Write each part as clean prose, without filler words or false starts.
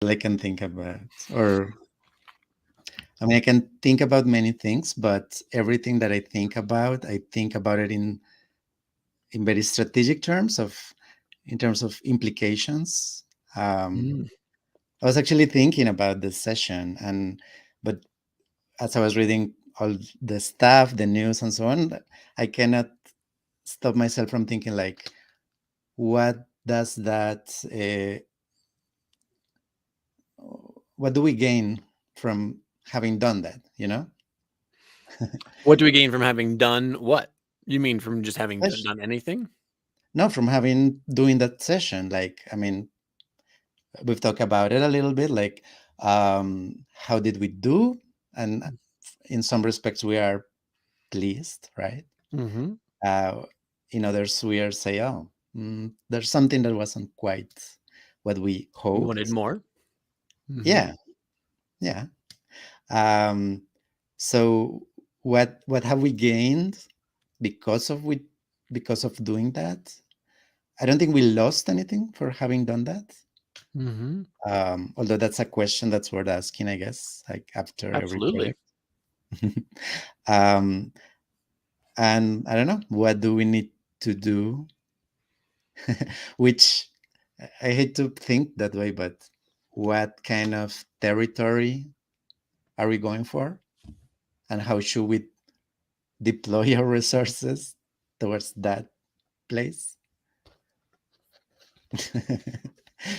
I can think about. Or, I mean, I can think about many things, but everything that I think about it in very strategic terms in terms of implications. Um, Mm. I was actually thinking about this session, but as I was reading all the stuff, the news, and so on, I cannot stop myself from thinking like, what does that? What do we gain from having done that? What do we gain from having done what? You mean from just having Yes. done anything? No, from having doing that session. Like, I mean, we've talked about it a little bit. Like, how did we do? And in some respects, we are pleased, right? Mm-hmm. Uh, in others, we are say, oh, there's something that wasn't quite what we You wanted hoped. more? Mm-hmm. Yeah, yeah. Um, so what have we gained because of we because of doing that? I don't think we lost anything for having done that. Mm-hmm. Although that's a question that's worth asking, I guess, like after every Absolutely. project. um, and I don't know, what do we need to do? Which I hate to think that way, but what kind of territory are we going for? And how should we deploy our resources towards that place?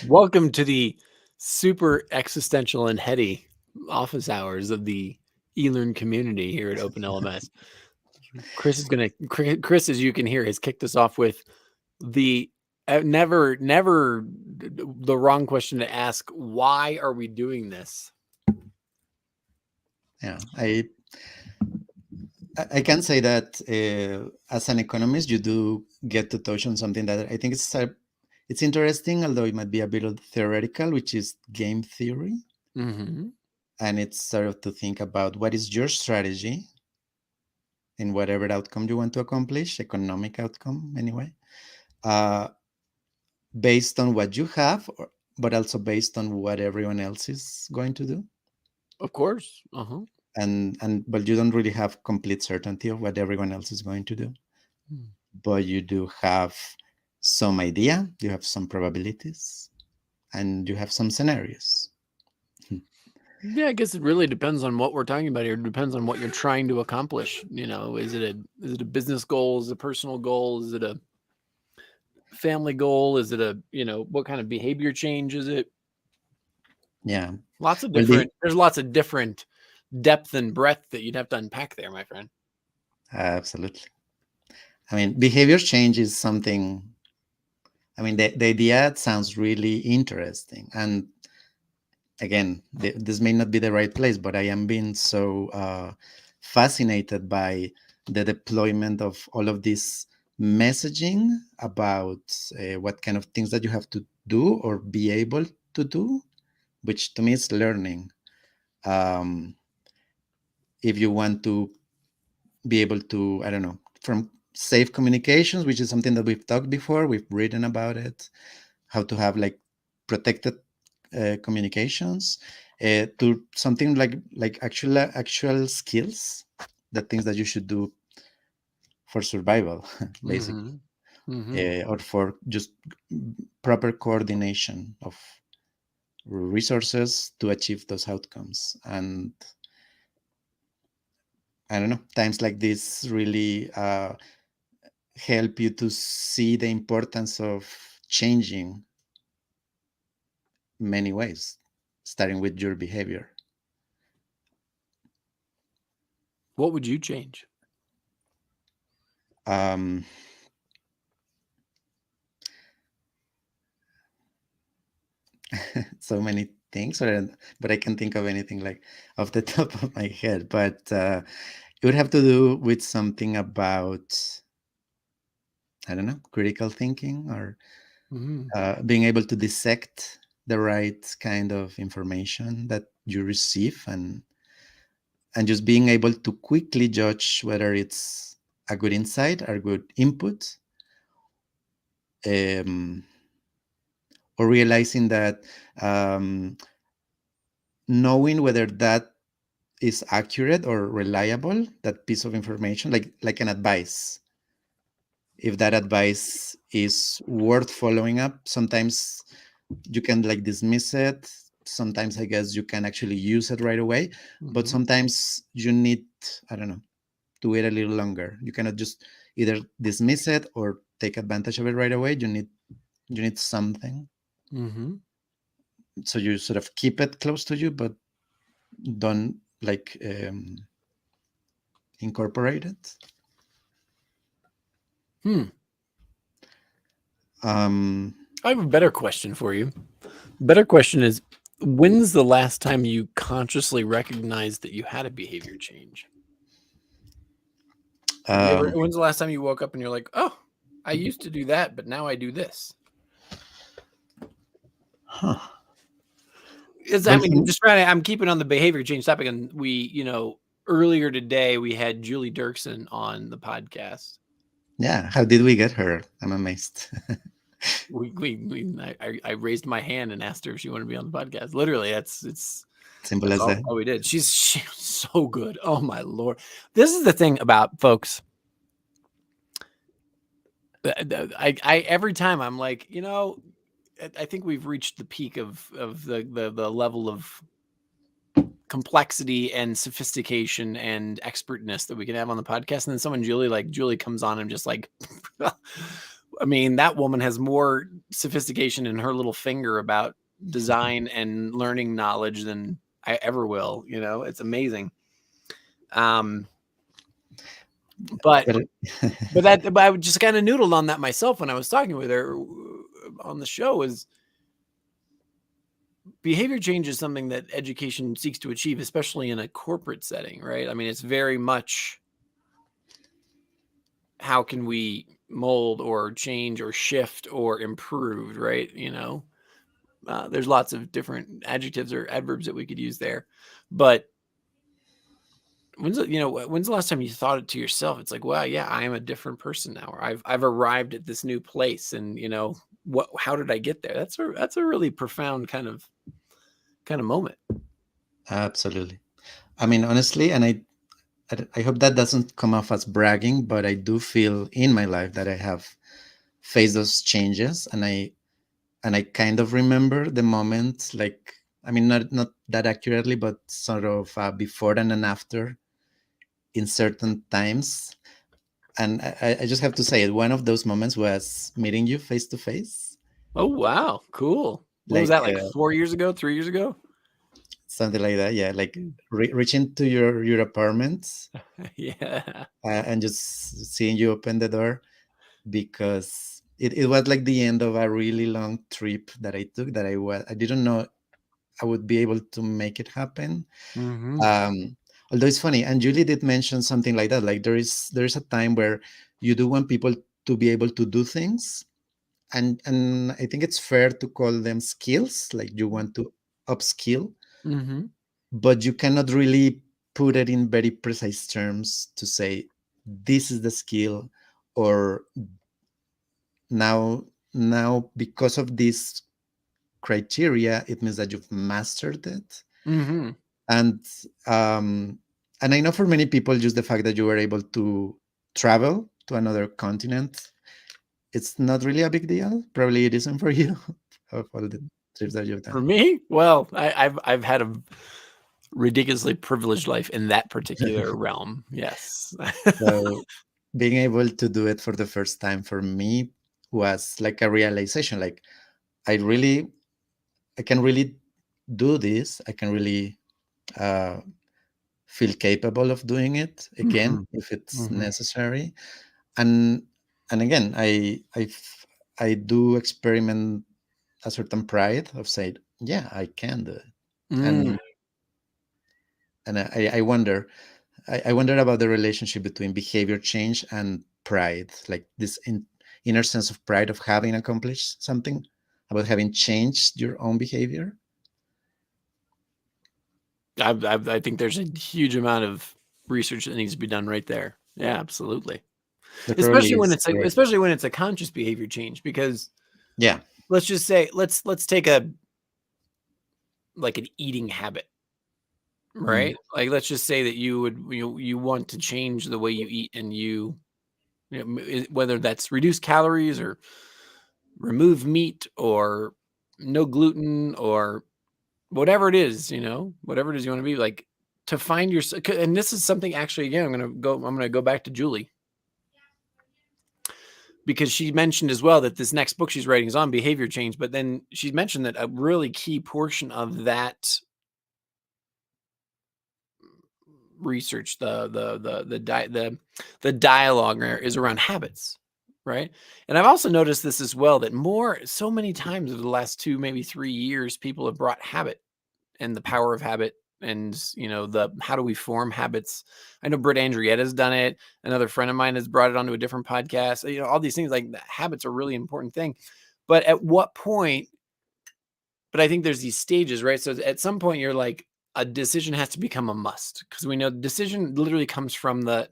Welcome to the super existential and heady office hours of the eLearn community here at OpenLMS. Chris, as you can hear, has kicked us off with the never the wrong question to ask. Why are we doing this? Yeah, I can say that as an economist, you do get to touch on something that I think it's interesting, although it might be a bit theoretical, which is game theory. Mm-hmm. And it's sort of to think about what is your strategy in whatever outcome you want to accomplish, economic outcome anyway, uh, based on what you have, but also based on what everyone else is going to do. Of course. Uh-huh. And but you don't really have complete certainty of what everyone else is going to do, but you do have some idea, you have some probabilities, and you have some scenarios. Yeah, I guess it really depends on what we're talking about here. It depends on what you're trying to accomplish. Is it a business goal? Is it a personal goal? Is it a family goal? Is it what kind of behavior change is it? Yeah. Lots of Well, there's lots of different depth and breadth that you'd have to unpack there, my friend. absolutely. I mean, behavior change is something. I mean, the idea sounds really interesting. And again, this may not be the right place, but I am being so fascinated by the deployment of all of this messaging about what kind of things that you have to do or be able to do, which to me is learning. Um, if you want to be able to, I don't know, from safe communications, which is something that we've talked before, we've written about it, how to have like protected communications, to something like actual skills, the things that you should do for survival, basically, Mm-hmm. Mm-hmm. or for just proper coordination of resources to achieve those outcomes. And I don't know, times like this really help you to see the importance of changing many ways, starting with your behavior. What would you change? Um, so many things, but I can think of anything like off the top of my head. But it would have to do with something about, I don't know, critical thinking, or Mm-hmm. being able to dissect the right kind of information that you receive, and just being able to quickly judge whether it's a good insight or good input, um, or realizing that, um, knowing whether that is accurate or reliable, that piece of information, like an advice, if that advice is worth following up. Sometimes you can like dismiss it. Sometimes I guess you can actually use it right away, but Mm-hmm. sometimes you need, I don't know, to wait a little longer. You cannot just either dismiss it or take advantage of it right away. You need something, Mm-hmm. so you sort of keep it close to you, but don't like incorporate it. Hmm. Um, I have a better question for you. Better question is, when's the last time you consciously recognized that you had a behavior change? um, When's the last time you woke up and you're like, oh, I used to do that, but now I do this? huh. I Well, mean, I'm keeping on the behavior change topic, and earlier today we had Julie Dirksen on the podcast. yeah. How did we get her? I'm amazed. I raised my hand and asked her if she wanted to be on the podcast. Literally, that's Simple as that. all we did. She's so good. Oh my Lord. This is the thing about folks. I every time I'm like, I think we've reached the peak of the level of complexity and sophistication and expertness that we can have on the podcast. And then someone Julie comes on and just like I mean, that woman has more sophistication in her little finger about design and learning knowledge than I ever will. It's amazing. But Well, but I just kind of noodled on that myself when I was talking with her on the show. Is behavior change is something that education seeks to achieve, especially in a corporate setting, right? I mean, it's very much how can we mold or change or shift or improve, right? There's lots of different adjectives or adverbs that we could use there, but when's the last time you thought it to yourself? It's like, wow, yeah, I am a different person now. Or I've arrived at this new place, and how did I get there? That's a really profound kind of moment. absolutely. I mean, honestly, and I hope that doesn't come off as bragging, but I do feel in my life that I have faced those changes, and I kind of remember the moment, like, I mean, not that accurately, but sort of before and then after in certain times. And I just have to say it. One of those moments was meeting you face to face, Oh wow, cool. What was like that, like 4 years ago, 3 years ago? something like that. Yeah, like reaching to your apartment Yeah. and just seeing you open the door, because it was like the end of a really long trip that I took, that I didn't know I would be able to make it happen. Mm-hmm. Um, Although it's funny, and Julie did mention something like that. Like there is a time where you do want people to be able to do things, and I think it's fair to call them skills. Like you want to upskill, Mm-hmm. but you cannot really put it in very precise terms to say this is the skill, or now because of this criteria it means that you've mastered it. Mm-hmm. And um and I know for many people, just the fact that you were able to travel to another continent, it's not really a big deal. Probably it isn't for you, of all the trips that you've For done. me, well, I've had a ridiculously privileged life in that particular realm. Yes. So being able to do it for the first time for me was like a realization, like I really, I can really do this. I can really uh, feel capable of doing it Mm-hmm. again if it's Mm-hmm. necessary. And again, I do experiment a certain pride of saying, yeah, I can do it. Mm. And I wonder, I wonder about the relationship between behavior change and pride, like this inner sense of pride of having accomplished something, about having changed your own behavior. I think there's a huge amount of research that needs to be done right there. Yeah, absolutely. There probably is. Especially when it's a conscious behavior change, because Yeah. let's just say let's take a like an eating habit. right? Like, let's just say that you want to change the way you eat, and whether that's reduce calories or remove meat or no gluten or whatever it is, whatever it is you want to be, like, to find your, and this is something, actually, again, I'm going to go back to Julie, because she mentioned as well that this next book she's writing is on behavior change, but then she mentioned that a really key portion of that research, the dialogue there, is around habits, right? And I've also noticed this as well, that so many times over the last 2, maybe 3 years, people have brought habit and the power of habit, and how do we form habits. I know Britt Andrietta's done it. Another friend of mine has brought it onto a different podcast. All these things, like, habits are a really important thing. But at what point, but I think there's these stages, right? So at some point you're like, a decision has to become a must, because we know decision literally comes from the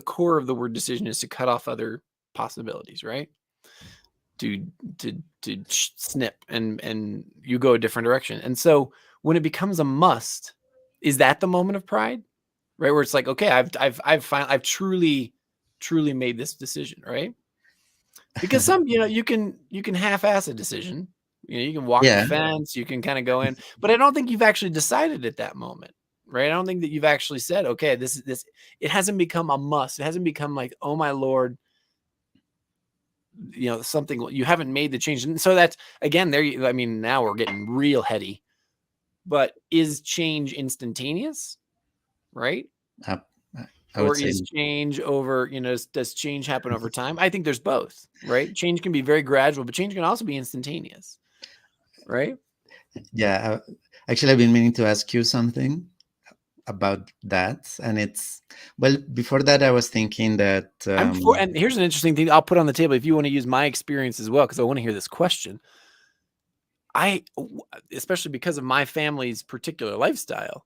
core of the word decision is to cut off other possibilities, right? To snip, and you go a different direction. And so when it becomes a must, is that the moment of pride, right? Where it's like, okay, I've truly made this decision, right? Because you can half-ass a decision. You can walk the Yeah. fence, you can kind of go in, but I don't think you've actually decided at that moment, right? I don't think that you've actually said, okay, this. It hasn't become a must. It hasn't become like, oh my Lord, something. You haven't made the change. And so that's, again, I mean, now we're getting real heady. But is change instantaneous, right? uh, I would Or say, is change over, does change happen over time? I think there's both, right? Change can be very gradual, but change can also be instantaneous, right? yeah. Actually, I've been meaning to ask you something about that, and it's, well, before that, I was thinking that And here's an interesting thing I'll put on the table if you want to use my experience as well, because I want to hear this question. Especially because of my family's particular lifestyle,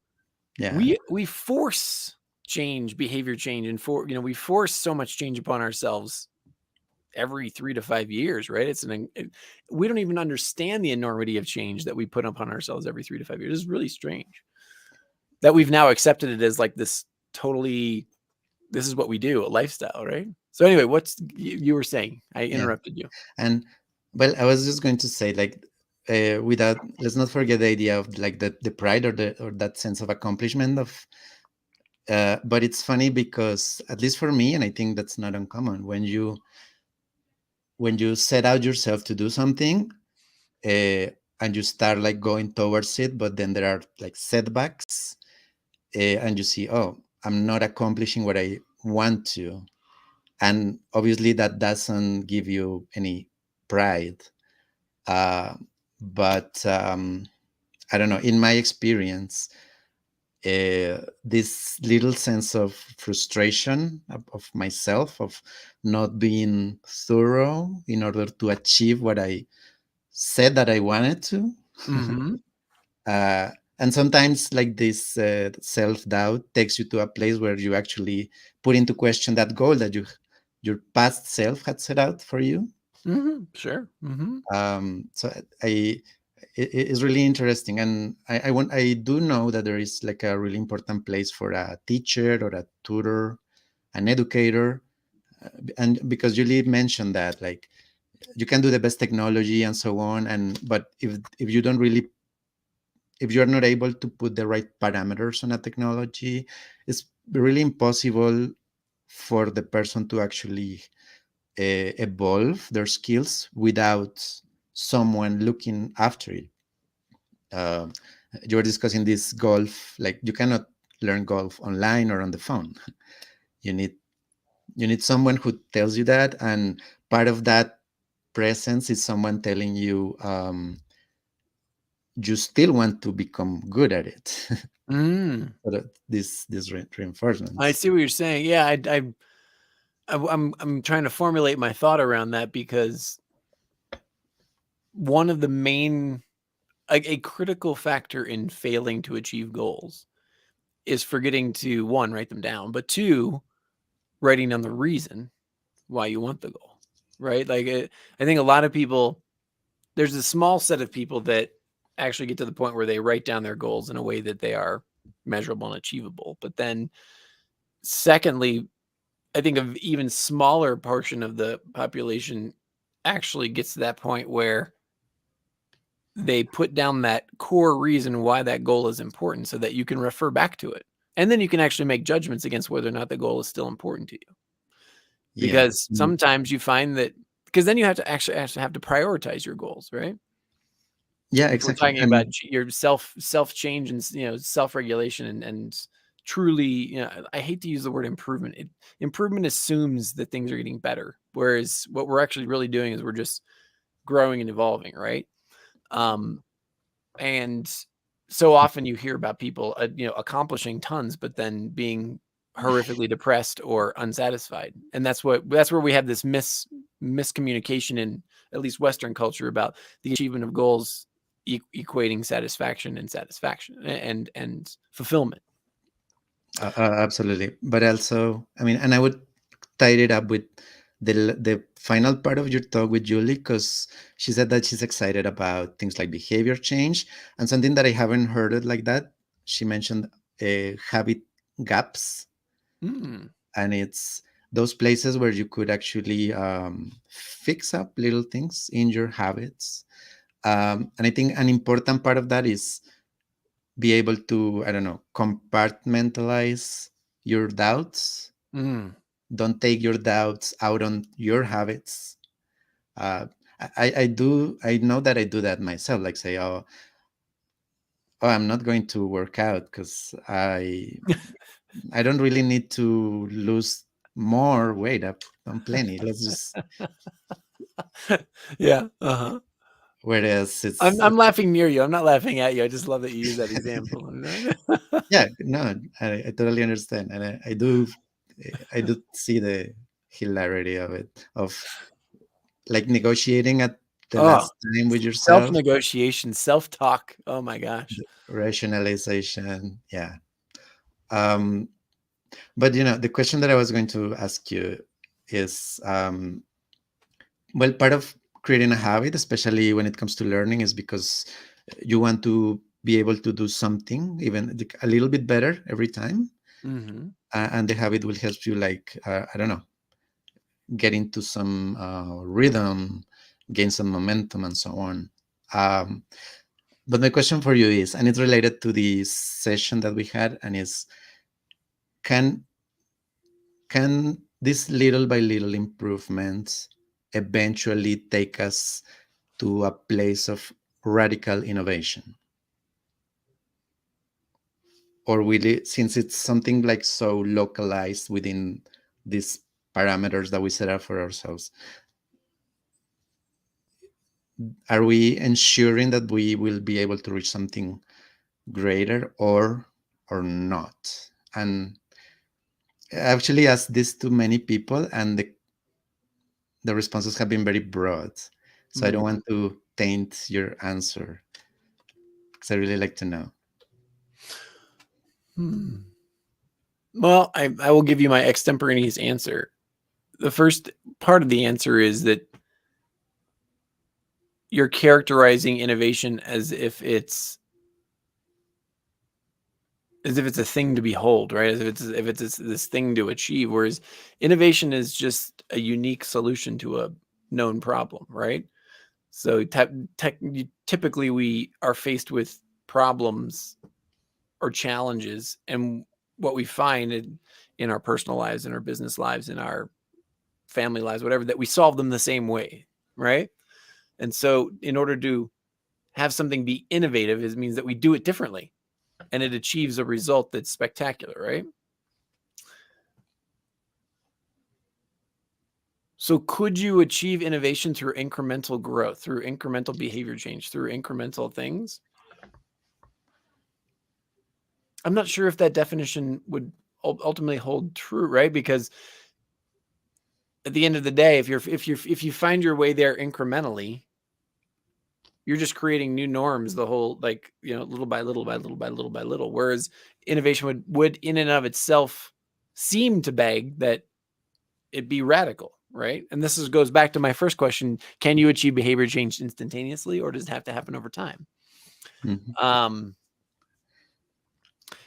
yeah, we force change, behavior change, and we force so much change upon ourselves every 3 to 5 years, right? We don't even understand the enormity of change that we put upon ourselves every 3 to 5 years. It's really strange that we've now accepted it as like this this is what we do, a lifestyle, right? So anyway, you were saying? I yeah. interrupted you. And, well, I was just going to say, like, without, let's not forget the idea of, like, the pride, or that sense of accomplishment of. But it's funny because, at least for me, and I think that's not uncommon, when you set out yourself to do something, uh, and you start, like, going towards it, but then there are, like, setbacks, and you see, oh, I'm not accomplishing what I want to, and obviously that doesn't give you any pride. uh, but I don't know, in my experience, this little sense of frustration of myself, of not being thorough in order to achieve what I said that I wanted to. Mm-hmm. uh, and sometimes, like, this self-doubt takes you to a place where you actually put into question that goal that your past self had set out for you. Mm-hmm. Sure. Mm-hmm. So it is really interesting, and I do know that there is, like, a really important place for a teacher or a tutor, an educator, and because Julie mentioned that, like, you can do the best technology and so on, and but if you don't really, if you're not able to put the right parameters on a technology, it's really impossible for the person to actually evolve their skills without someone looking after it. uh, you were discussing this golf, like, you cannot learn golf online or on the phone. you need you need someone who tells you that, and part of that presence is someone telling you, you still want to become good at it. Mm. So that these I reinforcements. see what you're saying. Yeah, I'm trying to formulate my thought around that, because one of the main, a critical factor in failing to achieve goals is forgetting to, one, write them down, but two, writing down the reason why you want the goal, right? Like, I think a lot of people, there's a small set of people that actually get to the point where they write down their goals in a way that they are measurable and achievable. But then secondly, I think an even smaller portion of the population actually gets to that point where they put down that core reason why that goal is important so that you can refer back to it. And then you can actually make judgments against whether or not the goal is still important to you. Yeah. Because sometimes you find that, because then you have to actually have to prioritize your goals, right? Yeah, If we're exactly. talking about And your self change and self-regulation and truly, I hate to use the word improvement. Improvement assumes that things are getting better, whereas what we're actually really doing is we're just growing and evolving, right? And so often you hear about people, accomplishing tons, but then being horrifically depressed or unsatisfied. And that's where we have this miscommunication in at least Western culture about the achievement of goals equating satisfaction and fulfillment. absolutely. But also, I mean, and I would tie it up with the final part of your talk with Julie, because she said that she's excited about things like behavior change, and something that I haven't heard it like that. She mentioned habit gaps, Mm. and it's those places where you could actually fix up little things in your habits. And I think an important part of that is be able to, I don't know, compartmentalize your doubts. Mm. Don't take your doubts out on your habits. uh, I know that I do that myself, like say, oh, I'm not going to work out because I don't really need to lose more weight. I'm plenty, let's just. Yeah. Uh-huh. Whereas I'm laughing near you. I'm not laughing at you. I just love that you use that example. yeah, no, I totally understand, and I do see the hilarity of it, of like negotiating at the Oh, last time with yourself, self-negotiation, self-talk. Oh my gosh. rationalization. Yeah. um but the question that I was going to ask you is, well, part of creating a habit, especially when it comes to learning, is because you want to be able to do something even a little bit better every time. Mm-hmm. And the habit will help you, like, I don't know, get into some rhythm, gain some momentum, and so on. um, but my question for you is, and it's related to the session that we had, and is, can can these little by little improvements eventually take us to a place of radical innovation? Or will it, since it's something like so localized within these parameters that we set up for ourselves, are we ensuring that we will be able to reach something greater, or not? And I actually asked this to many people, and the responses have been very broad. So I don't Mm. want to taint your answer, because I really like to know. Hmm. Well, I will give you my extemporaneous answer. The first part of the answer is that you're characterizing innovation as if it's a thing to behold, right? As if it's this thing to achieve, whereas innovation is just a unique solution to a known problem, right? So typically we are faced with problems or challenges, and what we find in our personal lives, in our business lives, in our family lives, whatever, that we solve them the same way, right? And so in order to have something be innovative, it means that we do it differently and it achieves a result that's spectacular, right? So could you achieve innovation through incremental growth, through incremental behavior change, through incremental things? I'm not sure if that definition would ultimately hold true, right? Because at the end of the day, if you find your way there incrementally, you're just creating new norms the whole, like, little by little by little by little by little. Whereas innovation would in and of itself seem to beg that it be radical, right? And this goes back to my first question: can you achieve behavior change instantaneously, or does it have to happen over time? Mhm. Um,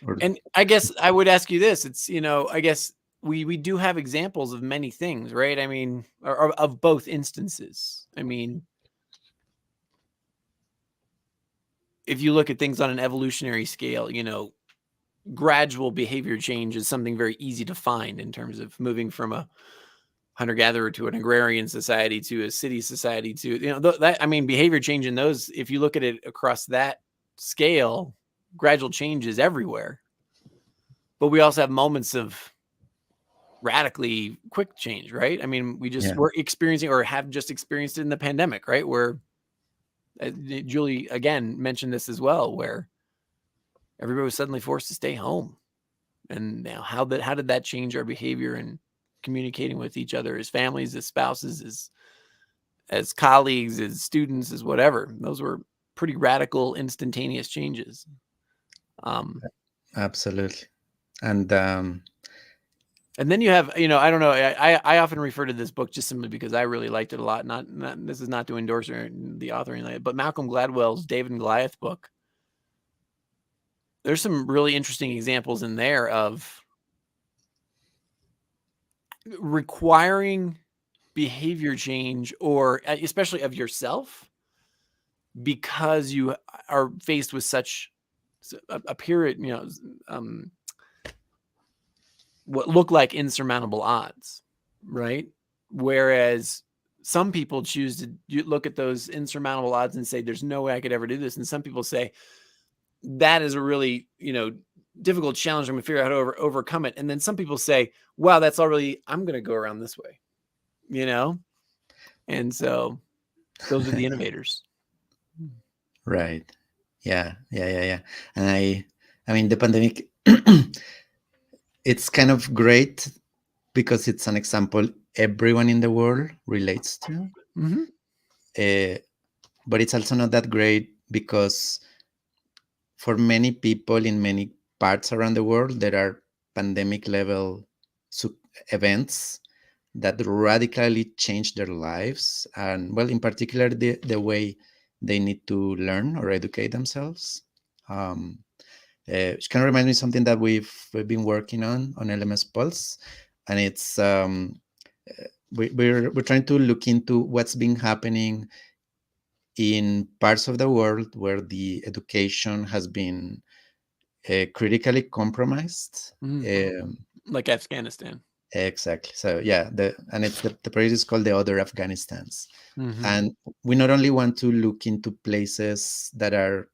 Or and I guess I would ask you this. It's, I guess we do have examples of many things, right? I mean, or of both instances. I mean, if you look at things on an evolutionary scale, gradual behavior change is something very easy to find in terms of moving from a hunter-gatherer to an agrarian society to a city society to, that, I mean, behavior change in those, if you look at it across that scale, gradual change is everywhere. But we also have moments of radically quick change, right? I mean, we're experiencing or have just experienced it in the pandemic, right? Where Julie again mentioned this as well, where everybody was suddenly forced to stay home. And now how did that change our behavior and communicating with each other as families, as spouses, as colleagues, as students, as whatever? Those were pretty radical, instantaneous changes. absolutely. And And then you have, I don't know. I often refer to this book just simply because I really liked it a lot. Not this is not to endorse the author, or anything, but Malcolm Gladwell's David and Goliath book. There's some really interesting examples in there of requiring behavior change, or especially of yourself, because you are faced with such a period, what look like insurmountable odds, right? Whereas some people choose to look at those insurmountable odds and say, there's no way I could ever do this. And some people say, that is a really, difficult challenge. I'm going to figure out how to overcome it. And then some people say, wow, that's already, I'm going to go around this way, And so those are the innovators. right. Yeah. And I mean, the pandemic, it's kind of great because it's an example everyone in the world relates to. Mm-hmm. But it's also not that great because for many people in many parts around the world, there are pandemic level events that radically change their lives. And well, in particular, the way they need to learn or educate themselves. Um, which kind of reminds me of something that we've been working on LMS Pulse, and it's we're trying to look into what's been happening in parts of the world where the education has been critically compromised. Like Afghanistan. Exactly. So yeah, and it's the project is called the Other Afghanistans, Mm-hmm. and we not only want to look into places that are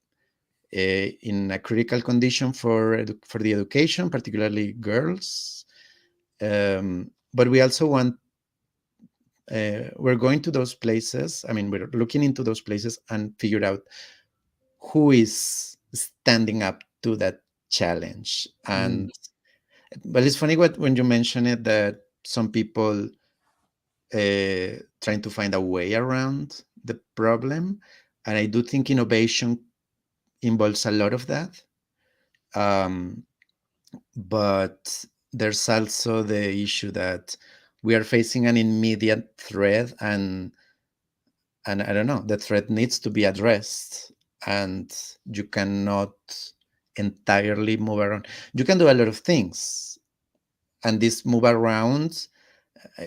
in a critical condition for the education, particularly girls, but we also want we're going to those places. I mean, we're looking into those places and figure out who is standing up to that challenge. And but it's funny when you mention it that some people trying to find a way around the problem, and I do think innovation involves a lot of that. Um, but there's also the issue that we are facing an immediate threat, and I don't know, the threat needs to be addressed, and you cannot entirely move around. You can do a lot of things, and this move around,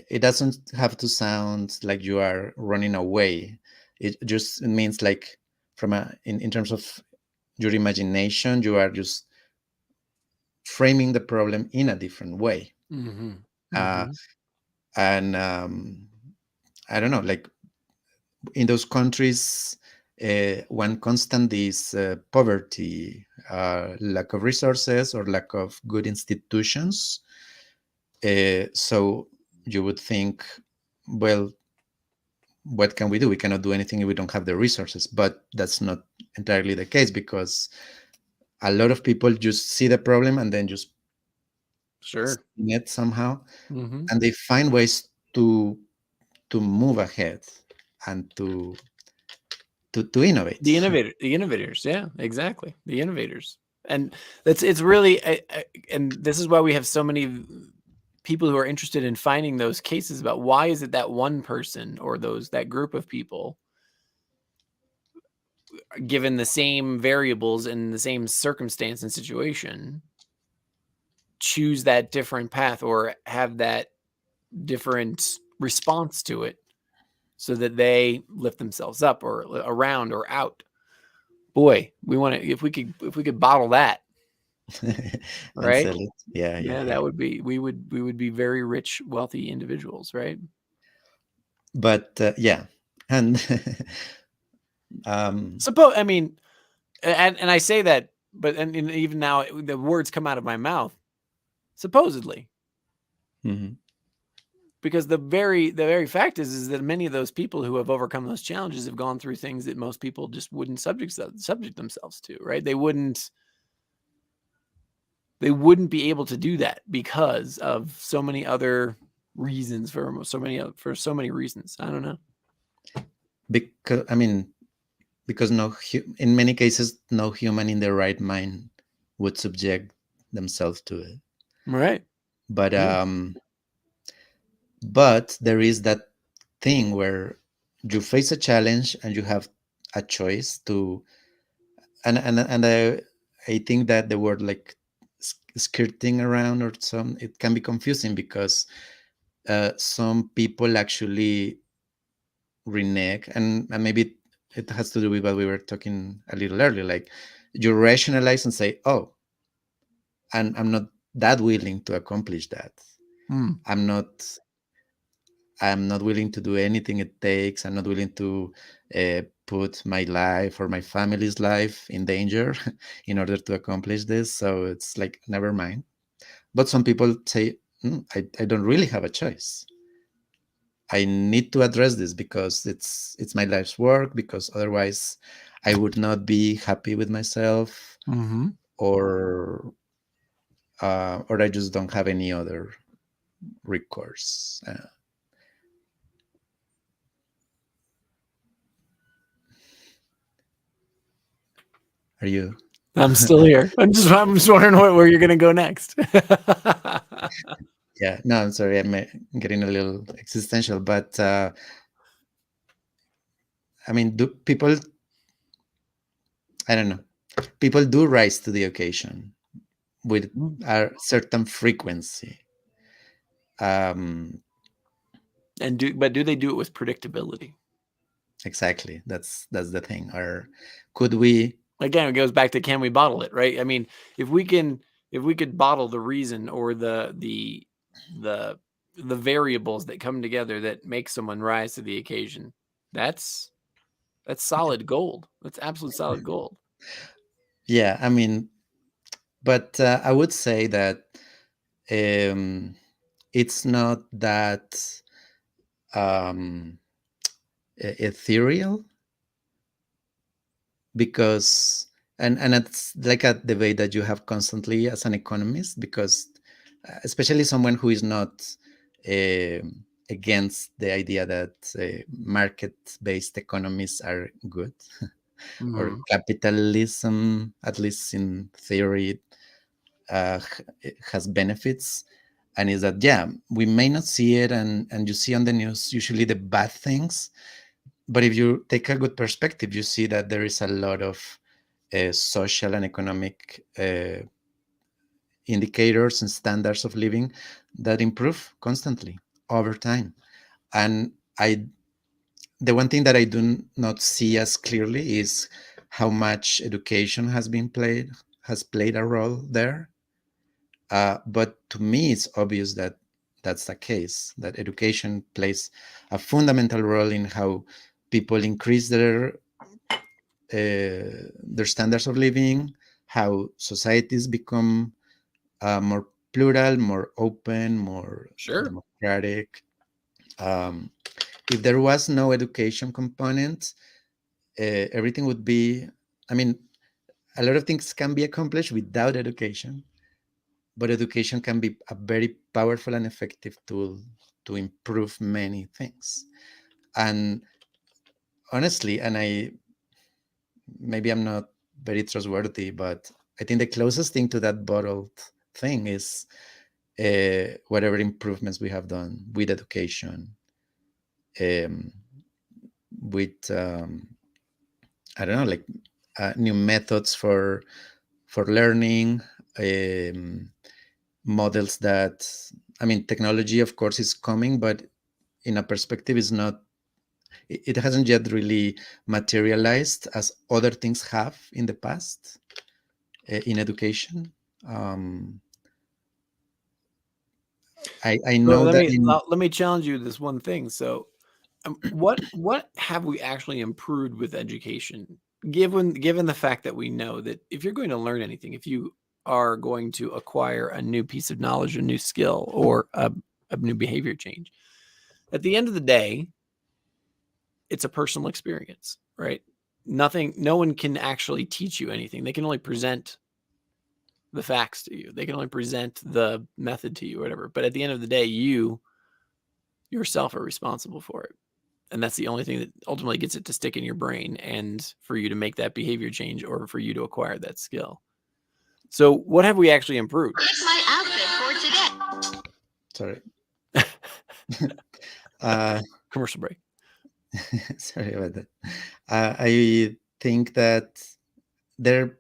it doesn't have to sound like you are running away. It just means like from in terms of your imagination, you are just framing the problem in a different way. Mm-hmm. Uh, Mm-hmm. and I don't know, like in those countries, one constant is poverty, lack of resources, or lack of good institutions. So you would think, well, what can we do? We cannot do anything if we don't have the resources. But that's not entirely the case, because a lot of people just see the problem and then just Sure. see it somehow, Mm-hmm. and they find ways to move ahead and to innovate. The innovators. Yeah, exactly. The innovators. And it's really, and this is why we have so many people who are interested in finding those cases about why is it that one person or that group of people given the same variables and the same circumstance and situation, choose that different path or have that different response to it so that they lift themselves up or around or out. Boy, we want to, if we could bottle that, and right? sell it. Yeah, yeah, Yeah, yeah. that would be, we would be very rich, wealthy individuals, right? But yeah, and um, Suppose, I mean, and I say that, but and even now the words come out of my mouth, supposedly, mhm. because the very fact is that many of those people who have overcome those challenges have gone through things that most people just wouldn't subject themselves to, right? They wouldn't be able to do that because of so many other reasons, for so many reasons. I don't know. Because I mean, because in many cases, no human in their right mind would subject themselves to it. Right. But Yeah. but there is that thing where you face a challenge and you have a choice to, and I think that the word like skirting around or some, it can be confusing because some people actually renege, and maybe it has to do with what we were talking a little earlier, like you rationalize and say, oh, and I'm not that willing to accomplish that. Mm. I'm not i'm not willing to do anything it takes. I'm not willing to put my life or my family's life in danger in order to accomplish this, so it's like never mind. But some people say, I don't really have a choice. I need to address this because it's my life's work, because otherwise I would not be happy with myself, Mm-hmm. or I just don't have any other recourse. Are you? I'm still here. I'm just wondering where you're gonna go next. Yeah, no, I'm sorry, I'm getting a little existential, but I mean, do people? I don't know. People do rise to the occasion with a certain frequency. Um, But do they do it with predictability? exactly. That's the thing. Or could we? Again, it goes back to, can we bottle it, right? I mean, if we could bottle the reason or the the variables that come together that make someone rise to the occasion, that's solid gold. That's absolute solid gold. Yeah, I mean, but I would say that um, it's not that um, ethereal, because and it's like a debate that you have constantly as an economist, because especially someone who is not against the idea that market-based economies are good, or Mm-hmm. capitalism, at least in theory, it has benefits, and is that, yeah, we may not see it, and you see on the news usually the bad things, but if you take a good perspective, you see that there is a lot of social and economic indicators and standards of living that improve constantly over time. And I, the one thing that I do not see as clearly is how much education has played a role there. But to me, it's obvious that that's the case. That education plays a fundamental role in how people increase their standards of living, how societies become more plural, more open, more Sure. democratic. Um, if there was no education component, everything would be, I mean, a lot of things can be accomplished without education, but education can be a very powerful and effective tool to improve many things. And honestly, and I, maybe I'm not very trustworthy, but I think the closest thing to that bottled thing is whatever improvements we have done with education, um, with I don't know, like new methods for learning, um, models that, I mean, technology, of course, is coming, but in a perspective is not, it hasn't yet really materialized as other things have in the past in education. Um, I Well, know let that me in, let me challenge you with this one thing. So, what have we actually improved with education? Given the fact that we know that if you're going to learn anything, if you are going to acquire a new piece of knowledge, a new skill, or a new behavior change, at the end of the day, it's a personal experience, right? No one can actually teach you anything. They can only present the facts to you. They can only present the method to you, or whatever. But at the end of the day, you yourself are responsible for it. And that's the only thing that ultimately gets it to stick in your brain and for you to make that behavior change or for you to acquire that skill. So what have we actually improved? Here's my outfit for today. sorry, uh, Commercial break. sorry about that. I think that there,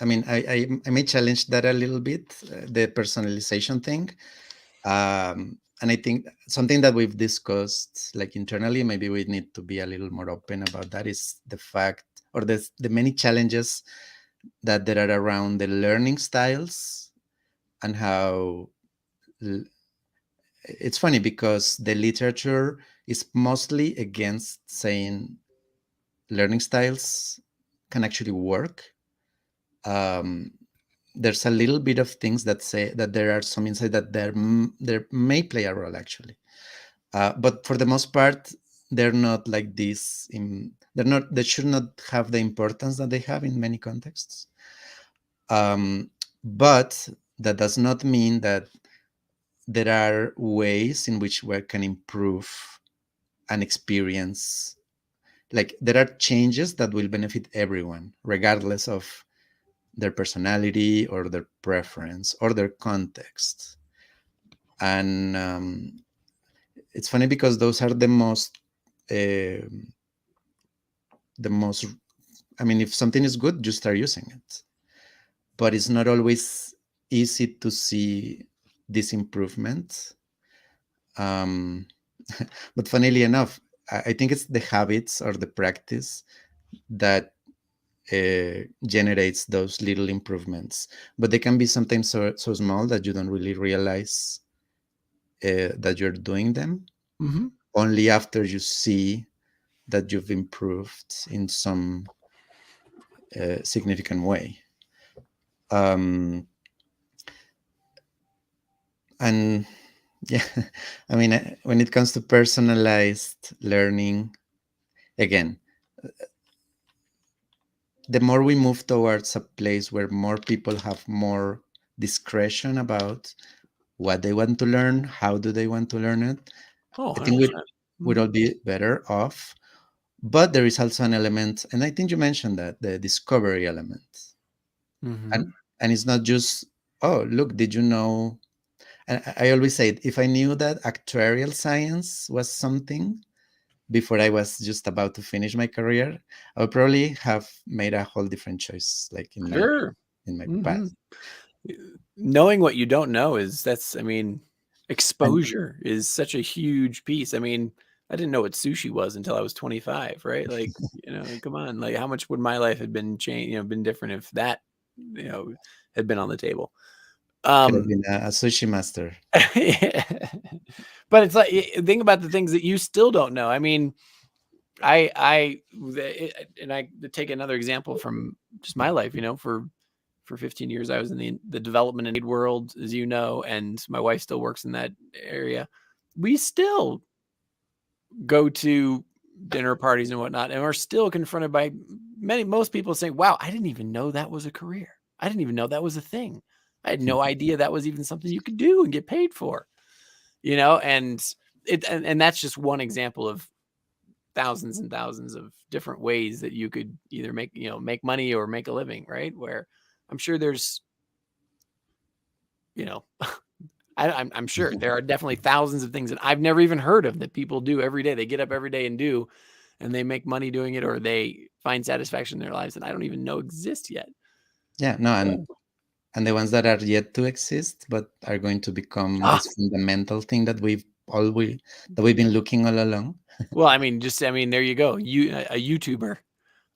I mean, I may challenge that a little bit, the personalization thing. And I think something that we've discussed like internally, maybe we need to be a little more open about that, is the fact, or the many challenges that there are around the learning styles, and how it's funny because the literature is mostly against saying learning styles can actually work. Um, there's a little bit of things that say that there are some insight that there may play a role actually, but for the most part, they're not like this. They're not. They should not have the importance that they have in many contexts. But that does not mean that there are ways in which we can improve an experience. Like there are changes that will benefit everyone, regardless of their personality or their preference or their context. And it's funny because those are uh, the most, I mean, if something is good, you start using it, but it's not always easy to see this improvement. um, but funnily enough, I think it's the habits or the practice that generates those little improvements, but they can be sometimes so small that you don't really realize that you're doing them, Mm-hmm. only after you see that you've improved in some significant way. Um, and yeah, I mean, when it comes to personalized learning, again, the more we move towards a place where more people have more discretion about what they want to learn, how do they want to learn it, Oh, I think 100%. we'd all be better off. But there is also an element, and I think you mentioned that, the discovery element. Mm-hmm. And it's not just, oh, look, did you know? And I always say, if I knew that actuarial science was something before I was just about to finish my career, I would probably have made a whole different choice, like Sure. in my Mm-hmm. past. Knowing what you don't know I mean, And exposure is such a huge piece. I mean, I didn't know what sushi was until I was 25, right? Like, come on, like how much would my life have been changed, been different if that, had been on the table. could have Um, been a sushi master. but it's like, think about the things that you still don't know. I mean, and I take another example from just my life, for 15 years, I was in the development and aid world, as you know, and my wife still works in that area. We still go to dinner parties and whatnot, and we're still confronted by most people saying, wow, I didn't even know that was a career. I didn't even know that was a thing. I had no idea that was even something you could do and get paid for, and and that's just one example of thousands and thousands of different ways that you could either make money or make a living, right? Where I'm sure there's, you know, I'm sure there are definitely thousands of things that I've never even heard of that people do every day. They get up every day and do, and they make money doing it, or they find satisfaction in their lives that I don't even know exist yet. Yeah, no, and the ones that are yet to exist but are going to become this fundamental thing that we've been looking all along. Well, I mean, there you go. A YouTuber,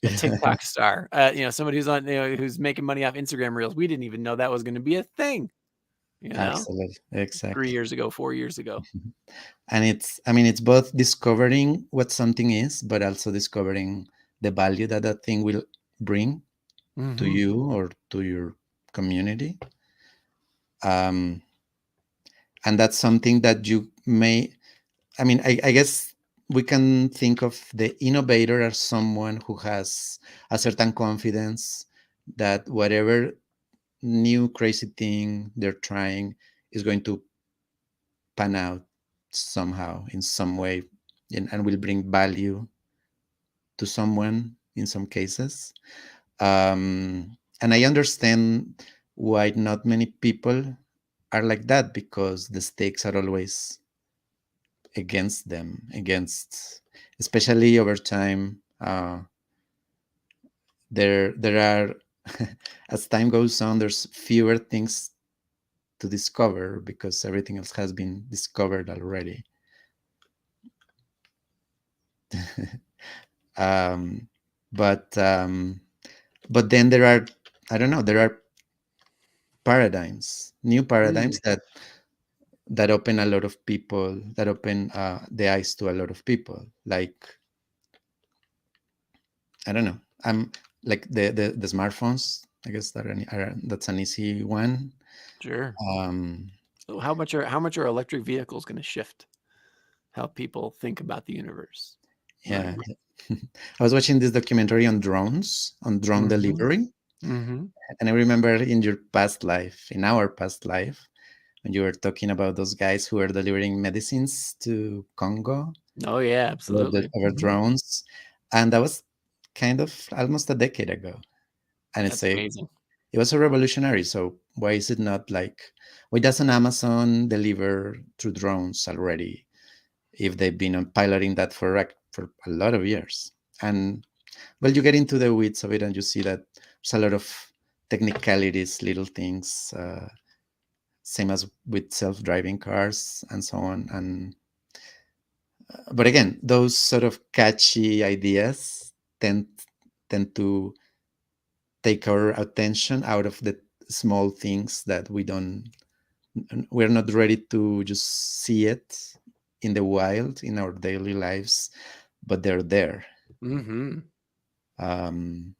a TikTok star, somebody who's on, who's making money off Instagram Reels. We didn't even know that was going to be a thing, Absolutely, 3 exactly. years ago, 4 years ago. And it's both discovering what something is, but also discovering the value that that thing will bring to you or to your community. And that's something that you may, I guess we can think of the innovator as someone who has a certain confidence that whatever new crazy thing they're trying is going to pan out somehow in some way, and will bring value to someone in some cases. And I understand why not many people are like that, because the stakes are always against them, especially over time. There are as time goes on, there's fewer things to discover because everything else has been discovered already. um, but um, but then there are, I don't know, there are new paradigms that open a lot of people, that open the eyes to a lot of people. Like, I don't know, I'm like the smartphones. I guess that's an easy one. Sure. Um, So how much are electric vehicles going to shift how people think about the universe? yeah, Right? I was watching this documentary on drones, on drone delivery, Mm-hmm. and I remember in our past life, when you were talking about those guys who were delivering medicines to Congo Oh yeah, absolutely. over drones, and that was kind of almost a decade ago. And That's amazing. it was a revolutionary. So why is it not like, why doesn't Amazon deliver through drones already, if they've been piloting that for a lot of years? And well, you get into the weeds of it and you see that there's a lot of technicalities, little things, same as with self-driving cars and so on. And but again, those sort of catchy ideas tend to take our attention out of the small things that we're not ready to just see it in the wild in our daily lives, but they're there. Mm-hmm. um,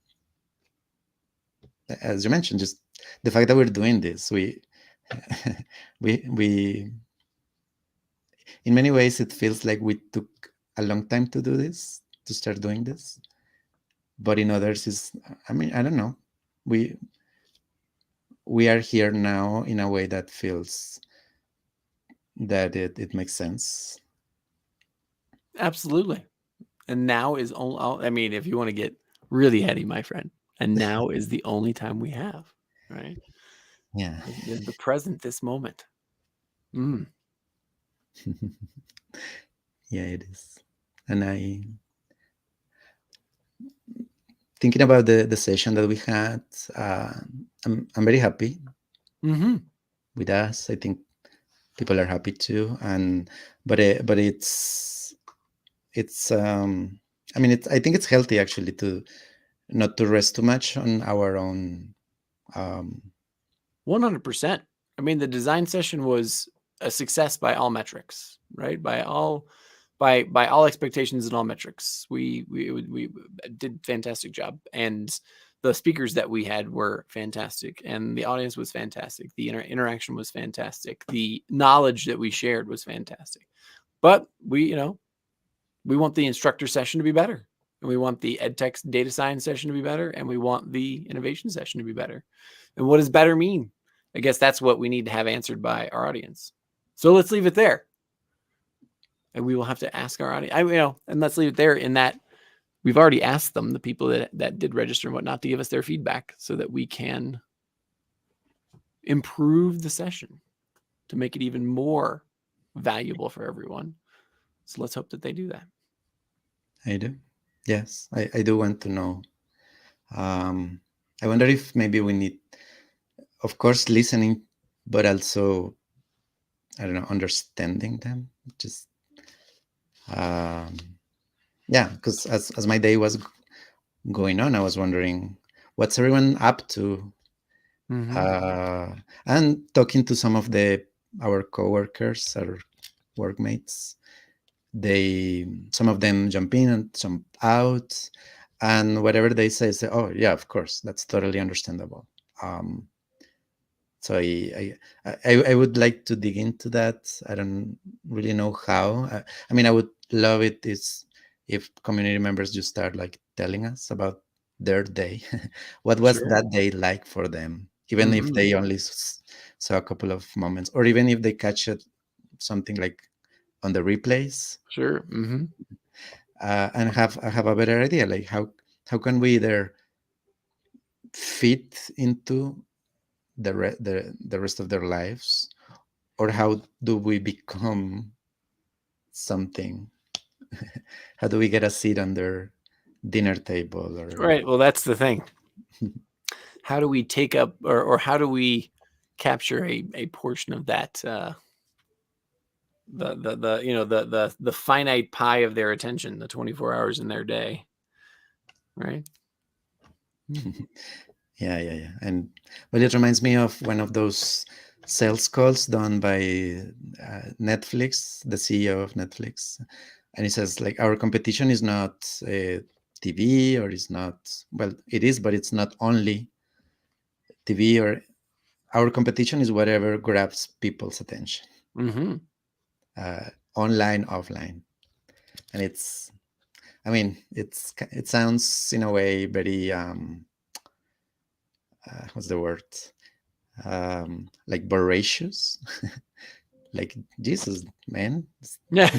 as you mentioned, just the fact that we're doing this, we in many ways it feels like we took a long time to do this, to start doing this, but in others is, I don't know, we we are here now in a way that feels that it makes sense. Absolutely. And now is only, I mean, if you want to get really heady, my friend, and now is the only time we have, right? Yeah. The present, this moment. Mm. Yeah, it is. And I thinking about the session that we had, uh, I'm very happy Mm-hmm. with us. I think people are happy too, and but it's I think it's healthy actually to not to rest too much on our own. 100%. I mean, the design session was a success by all metrics, right? By all expectations and all metrics. We did fantastic job, and the speakers that we had were fantastic, and the audience was fantastic. The interaction was fantastic. The knowledge that we shared was fantastic. But we want the instructor session to be better, and we want the EdTech data science session to be better, and we want the innovation session to be better. And what does better mean? I guess that's what we need to have answered by our audience. So let's leave it there. And we will have to ask our audience, and let's leave it there in that we've already asked them, the people that did register and whatnot, to give us their feedback so that we can improve the session to make it even more valuable for everyone. So let's hope that they do that. I do. Yes, I do want to know. I wonder if maybe we need, of course, listening, but also, I don't know, understanding them. Just, um, yeah, because as my day was going on, I was wondering what's everyone up to, uh, and talking to some of our coworkers or workmates. Some of them jump in and jump out, and whatever they say, oh yeah, of course, that's totally understandable. Um, so I would like to dig into that. I don't really know how. I mean, I would love it is if community members just start like telling us about their day. What was Sure. that day like for them, even if they only saw a couple of moments, or even if they catch it something like on the replays, Sure. and have a better idea, like how can we either fit into the rest of their lives, or how do we become something? How do we get a seat on their dinner table? Or Right. Well, that's the thing. How do we take up, or how do we capture a portion of that, the finite pie of their attention, the 24 hours in their day, right? yeah. And well, it reminds me of one of those sales calls done by Netflix, the CEO of Netflix, and he says like our competition is not TV, or is not, well, it is, but it's not only TV, or our competition is whatever grabs people's attention, online, offline. And it's, I mean, it sounds in a way very what's the word, like voracious. Like Jesus, man. Yeah.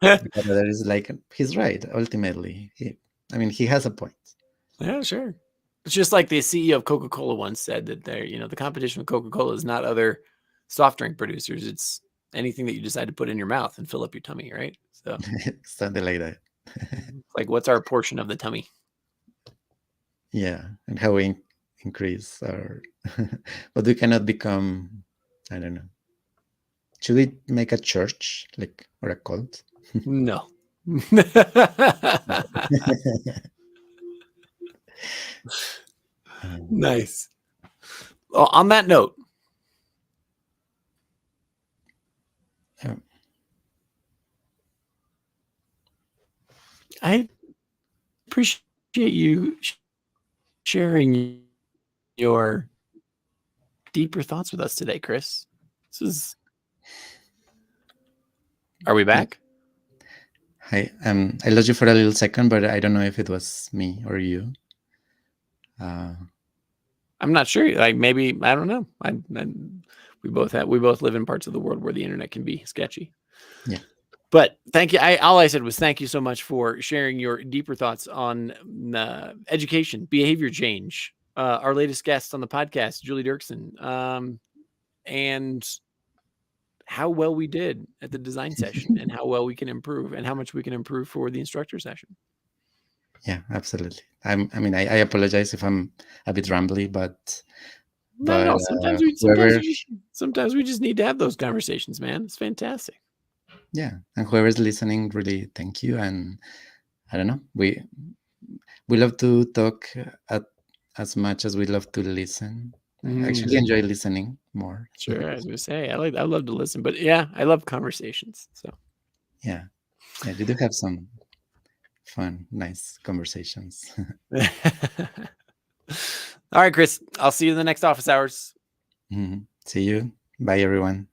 But that is like, he's right. Ultimately, I mean, he has a point. Yeah, sure. It's just like the CEO of Coca-Cola once said that the competition with Coca-Cola is not other soft drink producers. It's anything that you decide to put in your mouth and fill up your tummy, right? So Something like that. like, what's our portion of the tummy? Yeah, and how we increase our, but we cannot become, I don't know. Should we make a church, like, or a cult? No. Nice. Well, on that note, Yeah. I appreciate you sharing your deeper thoughts with us today, Chris. Are we back? Hi, I lost you for a little second, but I don't know if it was me or you. I'm not sure. Like, maybe, I don't know. We both live in parts of the world where the internet can be sketchy. Yeah. But thank you. All I said was thank you so much for sharing your deeper thoughts on education, behavior change. Our latest guest on the podcast, Julie Dirksen, and how well we did at the design session, and how well we can improve, and how much we can improve for the instructor session. Yeah, absolutely. I mean, I apologize if I'm a bit rambly, but No. whoever, Sometimes we just need to have those conversations, man. It's fantastic. yeah, and whoever's listening, really thank you. And I don't know, we love to talk as much as we love to listen. I actually enjoy listening more. Sure, I was gonna say I love to listen, but yeah, I love conversations. So Yeah, you do have some fun, nice conversations. all right, Chris, I'll see you in the next office hours. See you. Bye, everyone.